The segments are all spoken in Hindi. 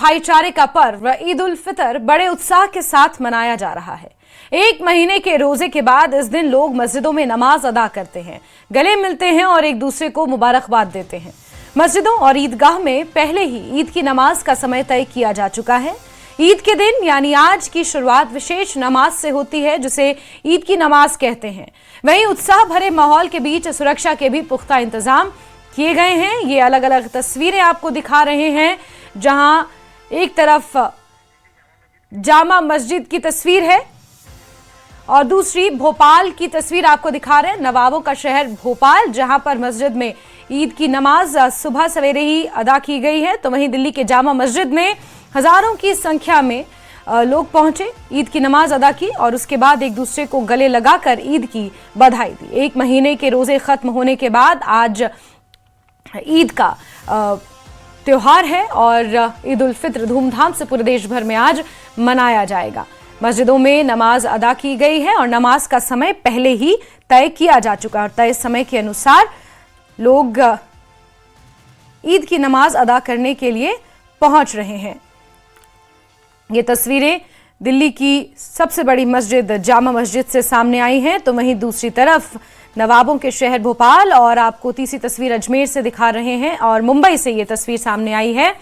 भाईचारे का पर्व ईद उल फितर बड़े उत्साह के साथ मनाया जा रहा है। एक महीने के रोजे के बाद इस दिन लोग मस्जिदों में नमाज अदा करते हैं, गले मिलते हैं और एक दूसरे को मुबारकबाद देते हैं। मस्जिदों और ईदगाह में पहले ही ईद की नमाज का समय तय किया जा चुका है। ईद के दिन यानी आज की शुरुआत विशेष नमाज से होती है, जिसे ईद की नमाज कहते हैं। वहीं उत्साह भरे माहौल के बीच सुरक्षा के भी पुख्ता इंतजाम किए गए हैं। ये अलग अलग तस्वीरें आपको दिखा रहे हैं, जहां एक तरफ जामा मस्जिद की तस्वीर है और दूसरी भोपाल की तस्वीर आपको दिखा रहे हैं। नवाबों का शहर भोपाल, जहां पर मस्जिद में ईद की नमाज सुबह सवेरे ही अदा की गई है, तो वहीं दिल्ली के जामा मस्जिद में हजारों की संख्या में लोग पहुंचे, ईद की नमाज अदा की और उसके बाद एक दूसरे को गले लगाकर ईद की बधाई दी। एक महीने के रोजे खत्म होने के बाद आज ईद का त्योहार है और ईद उल फित्र धूमधाम से पूरे देश भर में आज मनाया जाएगा। मस्जिदों में नमाज अदा की गई है और नमाज का समय पहले ही तय किया जा चुका है और तय समय के अनुसार लोग ईद की नमाज अदा करने के लिए पहुंच रहे हैं। ये तस्वीरें दिल्ली की सबसे बड़ी मस्जिद जामा मस्जिद से सामने आई हैं, तो वहीं दूसरी तरफ नवाबों के शहर भोपाल और आपको तीसरी तस्वीर अजमेर से दिखा रहे हैं और मुंबई से ये तस्वीर सामने आई है।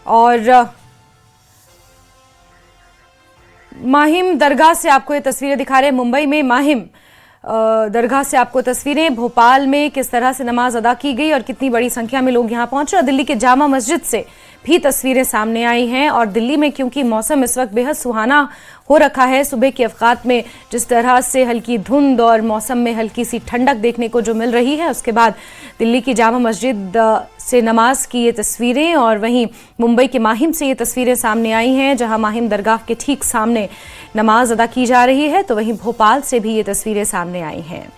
और माहिम दरगाह से आपको ये तस्वीरें दिखा रहे हैं। मुंबई में माहिम दरगाह से आपको तस्वीरें, भोपाल में किस तरह से नमाज अदा की गई और कितनी बड़ी संख्या में लोग यहां पहुंचे। और दिल्ली के जामा मस्जिद से भी तस्वीरें सामने आई हैं और दिल्ली में क्योंकि मौसम इस वक्त बेहद सुहाना हो रखा है, सुबह के अवकात में जिस तरह से हल्की धुंध और मौसम में हल्की सी ठंडक देखने को जो मिल रही है, उसके बाद दिल्ली की जामा मस्जिद से नमाज की ये तस्वीरें और वहीं मुंबई के माहिम से ये तस्वीरें सामने आई हैं, जहां माहिम दरगाह के ठीक सामने नमाज अदा की जा रही है, तो वहीं भोपाल से भी ये तस्वीरें सामने आई हैं।